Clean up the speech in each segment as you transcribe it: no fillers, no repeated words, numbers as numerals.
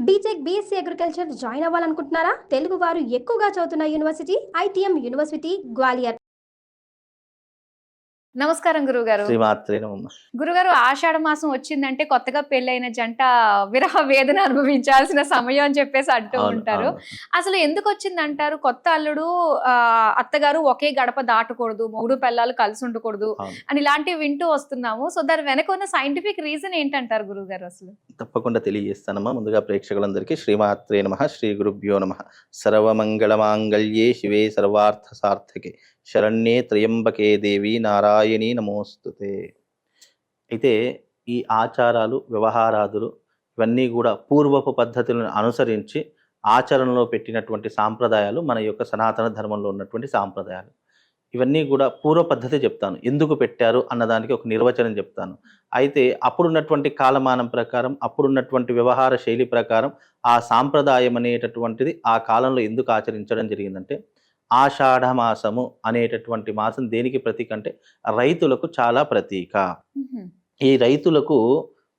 BTech BSc agriculture join అవ్వాలనుకుంటున్నారా? తెలుగు వారు ఎక్కువగా చదువుతున్న యూనివర్సిటీ ఐటీఎం యూనివర్సిటీ గ్వాలియర్. నమస్కారం గురుగారు. శ్రీమాత్రే నమః. గురుగారు, ఆషాఢ మాసం వచ్చిందంటే కొత్తగా పెళ్ళైన జంట విరహ వేదన అనుభవించాల్సిన సమయం అని చెప్పేసి అంటూ ఉంటారు. అసలు ఎందుకు వచ్చిందంటారు? కొత్త అల్లుడు అత్తగారు ఒకే గడప దాటకూడదు, మూడు పిల్లలు కలిసి ఉండకూడదు అని ఇలాంటివి వింటూ వస్తున్నాము. సో దాని వెనక ఉన్న సైంటిఫిక్ రీజన్ ఏంటంటారు గురుగారు? అసలు తప్పకుండా తెలియజేస్తానమ్మా. ముందుగా ప్రేక్షకులందరికీ శ్రీమాత్రే నమః, శ్రీ గురుభ్యో నమః. సర్వమంగళ మాంగళ్యే శివే సర్వార్థ సార్థకే శరణ్యే త్రయంబకే దేవి నారాయణీ నమోస్తుతే. అయితే ఈ ఆచారాలు, వ్యవహారాదులు ఇవన్నీ కూడా పూర్వపు పద్ధతులను అనుసరించి ఆచరణలో పెట్టినటువంటి సాంప్రదాయాలు మన యొక్క సనాతన ధర్మంలో ఉన్నటువంటి సాంప్రదాయాలు. ఇవన్నీ కూడా పూర్వ పద్ధతి చెప్తాను, ఎందుకు పెట్టారు అన్నదానికి ఒక నిర్వచనం చెప్తాను. అయితే అప్పుడున్నటువంటి కాలమానం ప్రకారం, అప్పుడున్నటువంటి వ్యవహార శైలి ప్రకారం ఆ సాంప్రదాయం అనేటటువంటిది ఆ కాలంలో ఎందుకు ఆచరించడం జరిగిందంటే, ఆషాఢ మాసము అనేటటువంటి మాసం దేనికి ప్రతీక అంటే రైతులకు చాలా ప్రతీక. ఈ రైతులకు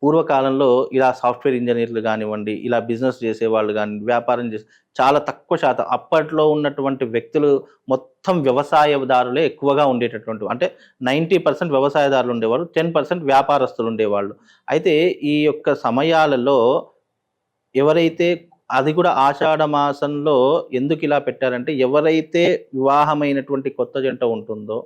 పూర్వకాలంలో ఇలా సాఫ్ట్వేర్ ఇంజనీర్లు కానివ్వండి, ఇలా బిజినెస్ చేసేవాళ్ళు కానీ, వ్యాపారం చేసే చాలా తక్కువ శాతం అప్పట్లో ఉన్నటువంటి వ్యక్తులు మొత్తం వ్యవసాయదారులే ఎక్కువగా ఉండేటటువంటి, అంటే 90% వ్యవసాయదారులు ఉండేవారు, 10% వ్యాపారస్తులు ఉండేవాళ్ళు. అయితే ఈ యొక్క సమయాలలో ఎవరైతే, అది కూడా ఆషాఢ మాసంలో ఎందుకు ఇలా పెట్టారంటే, ఎవరైతే వివాహమైనటువంటి కొత్త జంట ఉంటుందో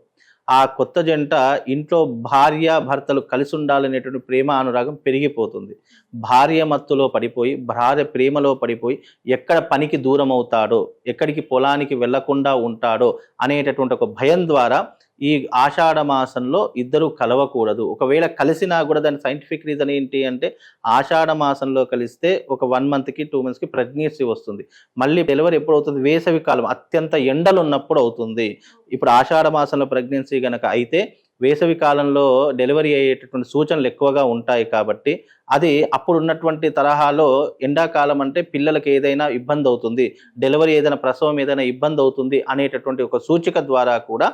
ఆ కొత్త జంట ఇంట్లో భార్య భర్తలు కలిసి ఉండాలనేటువంటి ప్రేమ అనురాగం పెరిగిపోతుంది. భార్య మత్తులో పడిపోయి, భార్య ప్రేమలో పడిపోయి ఎక్కడ పనికి దూరం అవుతాడో, ఎక్కడికి పొలానికి వెళ్లకుండా ఉంటాడో అనేటటువంటి ఒక భయం ద్వారా ఈ ఆషాఢ మాసంలో ఇద్దరు కలవకూడదు. ఒకవేళ కలిసినా కూడా దాని సైంటిఫిక్ రీజన్ ఏంటి అంటే, ఆషాఢ మాసంలో కలిస్తే ఒక 1 monthకి 2 monthsకి ప్రెగ్నెన్సీ వస్తుంది. మళ్ళీ డెలివరీ ఎప్పుడు అవుతుంది? వేసవి కాలం, అత్యంత ఎండలు ఉన్నప్పుడు అవుతుంది. ఇప్పుడు ఆషాఢ మాసంలో ప్రెగ్నెన్సీ కనుక అయితే వేసవి కాలంలో డెలివరీ అయ్యేటటువంటి సూచనలు ఎక్కువగా ఉంటాయి. కాబట్టి అది అప్పుడు ఉన్నటువంటి తరహాలో ఎండాకాలం అంటే పిల్లలకి ఏదైనా ఇబ్బంది అవుతుంది, డెలివరీ ఏదైనా ప్రసవం ఏదైనా ఇబ్బంది అవుతుంది అనేటటువంటి ఒక సూచిక ద్వారా కూడా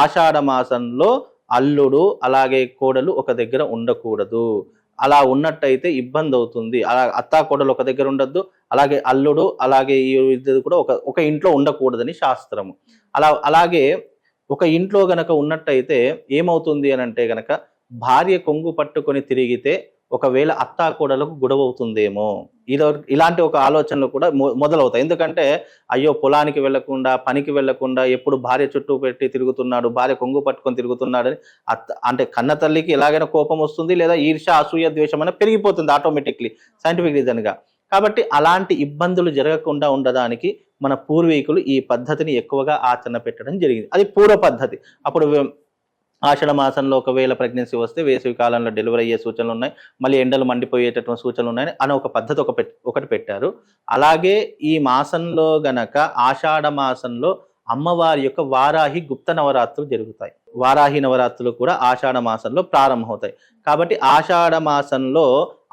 ఆషాఢ మాసంలో అల్లుడు అలాగే కోడలు ఒక దగ్గర ఉండకూడదు. అలా ఉన్నట్టయితే ఇబ్బంది అవుతుంది. అలా అత్తా కోడలు ఒక దగ్గర ఉండొద్దు, అలాగే అల్లుడు అలాగే ఈ ఇద్దరు కూడా ఒక ఇంట్లో ఉండకూడదని శాస్త్రము. అలాగే ఒక ఇంట్లో గనక ఉన్నట్టయితే ఏమవుతుంది అని అంటే గనక, భార్య కొంగు పట్టుకొని తిరిగితే ఒకవేళ అత్తా కోడలకు గొడవ అవుతుందేమో, ఇలాంటి ఒక ఆలోచనలు కూడా మొదలవుతాయి. ఎందుకంటే అయ్యో పొలానికి వెళ్లకుండా, పనికి వెళ్లకుండా ఎప్పుడు భార్య చుట్టూ పెట్టి తిరుగుతున్నాడు, భార్య కొంగు పట్టుకొని తిరుగుతున్నాడని అంటే కన్న తల్లికి ఎలాగైనా కోపం వస్తుంది, లేదా ఈర్ష్య అసూయ ద్వేషం అనేది పెరిగిపోతుంది ఆటోమేటిక్లీ సైంటిఫిక్ రీజన్గా. కాబట్టి అలాంటి ఇబ్బందులు జరగకుండా ఉండడానికి మన పూర్వీకులు ఈ పద్ధతిని ఎక్కువగా ఆచరణ పెట్టడం జరిగింది. అది పూర్వ పద్ధతి. అప్పుడు ఆషాఢ మాసంలో ఒకవేళ ప్రెగ్నెన్సీ వస్తే వేసవి కాలంలో డెలివరీ అయ్యే సూచనలు ఉన్నాయి, మళ్ళీ ఎండలు మండిపోయేటటువంటి సూచనలు ఉన్నాయి అని ఒక పద్ధతి ఒకటి పెట్టారు. అలాగే ఈ మాసంలో గనక ఆషాఢ మాసంలో అమ్మవారి యొక్క వారాహి గుప్త నవరాత్రులు జరుగుతాయి. వారాహి నవరాత్రులు కూడా ఆషాఢ మాసంలో ప్రారంభమవుతాయి. కాబట్టి ఆషాఢ మాసంలో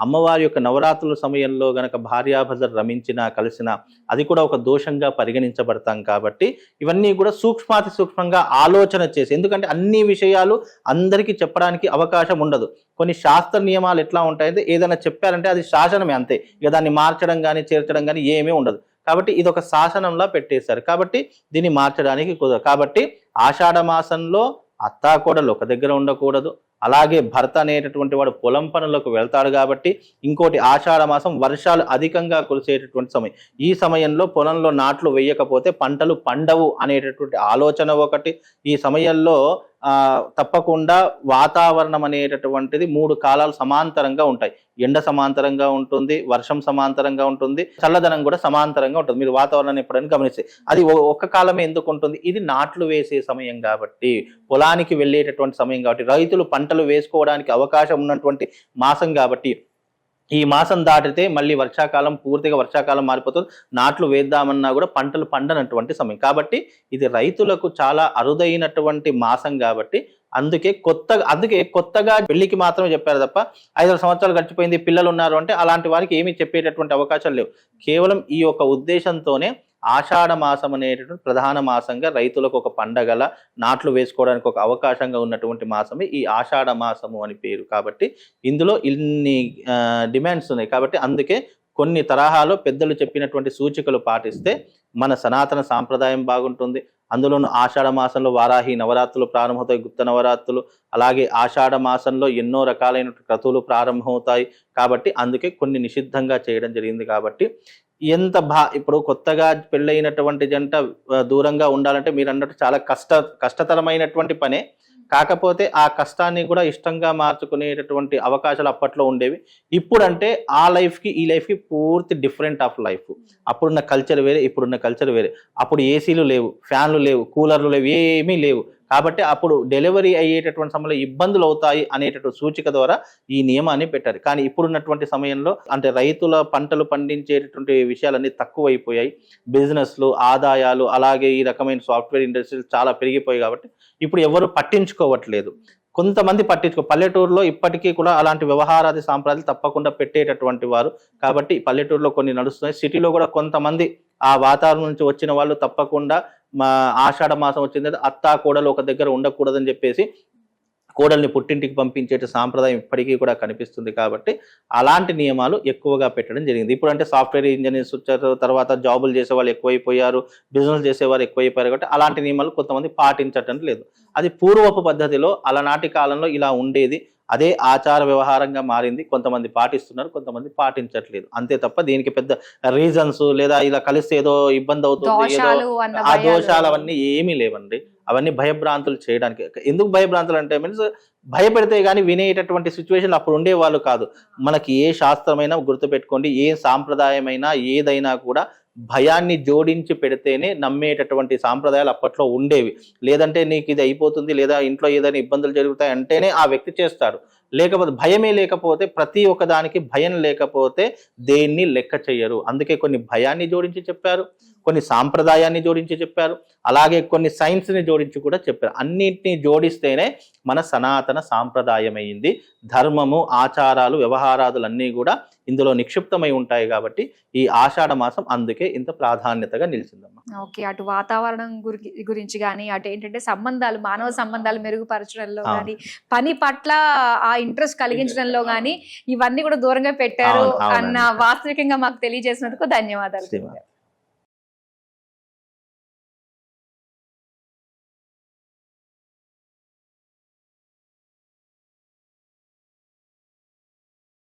అమ్మవారి యొక్క నవరాత్రుల సమయంలో గనక భార్యాభర్తలు రమించినా కలిసినా అది కూడా ఒక దోషంగా పరిగణించబడతాం. కాబట్టి ఇవన్నీ కూడా సూక్ష్మాతి సూక్ష్మంగా ఆలోచన చేసి, ఎందుకంటే అన్ని విషయాలు అందరికీ చెప్పడానికి అవకాశం ఉండదు. కొన్ని శాస్త్ర నియమాలు ఎట్లా ఉంటాయంటే, ఏదైనా చెప్పారంటే అది శాసనమే అంతే, ఇక దాన్ని మార్చడం కానీ చేర్చడం కానీ ఏమీ ఉండదు. కాబట్టి ఇది ఒక శాసనంలా పెట్టేశారు. కాబట్టి దీన్ని మార్చడానికి కుదరదు. కాబట్టి ఆషాఢ మాసంలో అత్తా కోడలు ఒక దగ్గర ఉండకూడదు. అలాగే భర్త అనేటటువంటి వాడు పొలం పనులకు వెళ్తాడు. కాబట్టి ఇంకోటి, ఆషాఢ మాసం వర్షాలు అధికంగా కురిసేటటువంటి సమయం. ఈ సమయంలో పొలంలో నాట్లు వేయకపోతే పంటలు పండవు అనేటటువంటి ఆలోచన ఒకటి. ఈ సమయంలో తప్పకుండా వాతావరణం అనేటటువంటిది 3 కాలాలు సమాంతరంగా ఉంటాయి. ఎండ సమాంతరంగా ఉంటుంది, వర్షం సమాంతరంగా ఉంటుంది, చల్లదనం కూడా సమాంతరంగా ఉంటుంది. మీరు వాతావరణాన్ని ఎప్పుడైనా గమనిస్తే అది ఒక్క కాలమే ఎందుకు ఉంటుంది? ఇది నాట్లు వేసే సమయం కాబట్టి, పొలానికి వెళ్ళేటటువంటి సమయం కాబట్టి, రైతులు పంటలు వేసుకోవడానికి అవకాశం ఉన్నటువంటి మాసం కాబట్టి, ఈ మాసం దాటితే మళ్ళీ వర్షాకాలం, పూర్తిగా వర్షాకాలం మారిపోతుంది. నాట్లు వేద్దామన్నా కూడా పంటలు పండనటువంటి సమయం. కాబట్టి ఇది రైతులకు చాలా అరుదైనటువంటి మాసం. కాబట్టి అందుకే కొత్తగా పెళ్లికి మాత్రమే చెప్పారు తప్ప 5 సంవత్సరాలు గడిచిపోయింది, పిల్లలు ఉన్నారు అంటే అలాంటి వారికి ఏమీ చెప్పేటటువంటి అవకాశాలు లేవు. కేవలం ఈ యొక్క ఉద్దేశంతోనే ఆషాఢ మాసం అనేటటువంటి ప్రధాన మాసంగా, రైతులకు ఒక పండగల, నాట్లు వేసుకోవడానికి ఒక అవకాశంగా ఉన్నటువంటి మాసమే ఈ ఆషాఢ మాసము అని పేరు. కాబట్టి ఇందులో ఇన్ని డిమాండ్స్ ఉన్నాయి. కాబట్టి అందుకే కొన్ని తరహాలో పెద్దలు చెప్పినటువంటి సూచికలు పాటిస్తే మన సనాతన సాంప్రదాయం బాగుంటుంది. అందులోనూ ఆషాఢ మాసంలో వారాహి నవరాత్రులు ప్రారంభమవుతాయి, గుప్త నవరాత్రులు. అలాగే ఆషాఢ మాసంలో ఎన్నో రకాలైన క్రతువులు ప్రారంభమవుతాయి. కాబట్టి అందుకే కొన్ని నిషిద్ధంగా చేయడం జరిగింది. కాబట్టి ఇప్పుడు కొత్తగా పెళ్ళైనటువంటి జంట దూరంగా ఉండాలంటే మీరు అన్నట్టు చాలా కష్టతరమైనటువంటి పనే. కాకపోతే ఆ కష్టాన్ని కూడా ఇష్టంగా మార్చుకునేటటువంటి అవకాశాలు అప్పట్లో ఉండేవి. ఇప్పుడంటే ఆ లైఫ్కి ఈ లైఫ్కి పూర్తి డిఫరెంట్ ఆఫ్ లైఫ్. అప్పుడున్న కల్చర్ వేరే, ఇప్పుడున్న కల్చర్ వేరే. అప్పుడు ఏసీలు లేవు, ఫ్యాన్లు లేవు, కూలర్లు లేవు, ఏమీ లేవు. కాబట్టి అప్పుడు డెలివరీ అయ్యేటటువంటి సమయంలో ఇబ్బందులు అవుతాయి అనేటటువంటి సూచిక ద్వారా ఈ నియమాన్ని పెట్టారు. కానీ ఇప్పుడున్నటువంటి సమయంలో అంటే రైతుల పంటలు పండించేటటువంటి విషయాలన్నీ తక్కువైపోయాయి. బిజినెస్లు, ఆదాయాలు, అలాగే ఈ రకమైన సాఫ్ట్వేర్ ఇండస్ట్రీలు చాలా పెరిగిపోయాయి. కాబట్టి ఇప్పుడు ఎవరు పట్టించుకోవట్లేదు. కొంతమంది పల్లెటూరులో ఇప్పటికీ కూడా అలాంటి వ్యవహారాది సాంప్రదాయాలు తప్పకుండా పెట్టేటటువంటి వారు. కాబట్టి పల్లెటూరులో కొన్ని నడుస్తున్నాయి. సిటీలో కూడా కొంతమంది ఆ వాతావరణం నుంచి వచ్చిన వాళ్ళు తప్పకుండా ఆషాఢ మాసం వచ్చింది అత్తా కోడలు ఒక దగ్గర ఉండకూడదని చెప్పేసి కోడల్ని పుట్టింటికి పంపించే సాంప్రదాయం ఇప్పటికీ కూడా కనిపిస్తుంది. కాబట్టి అలాంటి నియమాలు ఎక్కువగా పెట్టడం జరిగింది. ఇప్పుడు అంటే సాఫ్ట్వేర్ ఇంజనీర్స్ వచ్చారు, తర్వాత జాబులు చేసే వాళ్ళు ఎక్కువైపోయారు, బిజినెస్ చేసేవారు ఎక్కువైపోయారు. కాబట్టి అలాంటి నియమాలు కొంతమంది పాటించటం లేదు. అది పూర్వపు పద్ధతిలో అలనాటి కాలంలో ఇలా ఉండేది. అదే ఆచార వ్యవహారంగా మారింది. కొంతమంది పాటిస్తున్నారు, కొంతమంది పాటించట్లేదు. అంతే తప్ప దీనికి పెద్ద రీజన్స్ లేదా ఇలా కలిస్తే ఏదో ఇబ్బంది అవుతుంది, ఏదో ఆ దోషాలు అవన్నీ ఏమీ లేవండి. అవన్నీ భయభ్రాంతులు చేయడానికి. ఎందుకు భయభ్రాంతులు అంటే మీన్స్ భయపెడితే కానీ వినేటటువంటి సిచ్యువేషన్ అప్పుడు ఉండేవాళ్ళు కాదు. మనకి ఏ శాస్త్రమైనా గుర్తుపెట్టుకోండి, ఏ సాంప్రదాయమైనా ఏదైనా కూడా భయాన్ని జోడించి పెడితేనే నమ్మేటటువంటి సాంప్రదాయాలు అప్పట్లో ఉండేవి. లేదంటే నీకు ఇది అయిపోతుంది లేదా ఇంట్లో ఏదైనా ఇబ్బందులు జరుగుతాయి అంటేనే ఆ వ్యక్తి చేస్తాడు. లేకపోతే భయమే లేకపోతే, ప్రతి ఒక్క దానికి భయం లేకపోతే దేన్ని లెక్క చెయ్యరు. అందుకే కొన్ని భయాన్ని జోడించి చెప్పారు, కొన్ని సాంప్రదాయాన్ని జోడించి చెప్పారు, అలాగే కొన్ని సైన్స్ని జోడించి కూడా చెప్పారు. అన్నింటినీ జోడిస్తేనే మన సనాతన సాంప్రదాయం అయింది. ధర్మము, ఆచారాలు, వ్యవహారాదులన్నీ కూడా ఇందులో నిక్షిప్తమై ఉంటాయి. కాబట్టి ఈ ఆషాఢ మాసం అందుకే ఇంత ప్రాధాన్యతగా నిలిచిందమ్మా. ఓకే, అటు వాతావరణం గురించి కానీ, అటు ఏంటంటే సంబంధాలు, మానవ సంబంధాలు మెరుగుపరచడంలో కానీ, పని పట్ల ఆ ఇంట్రెస్ట్ కలిగించడంలో కానీ ఇవన్నీ కూడా దూరంగా పెట్టారు అన్న వాస్తవికంగా మాకు తెలియజేసినందుకు ధన్యవాదాలు.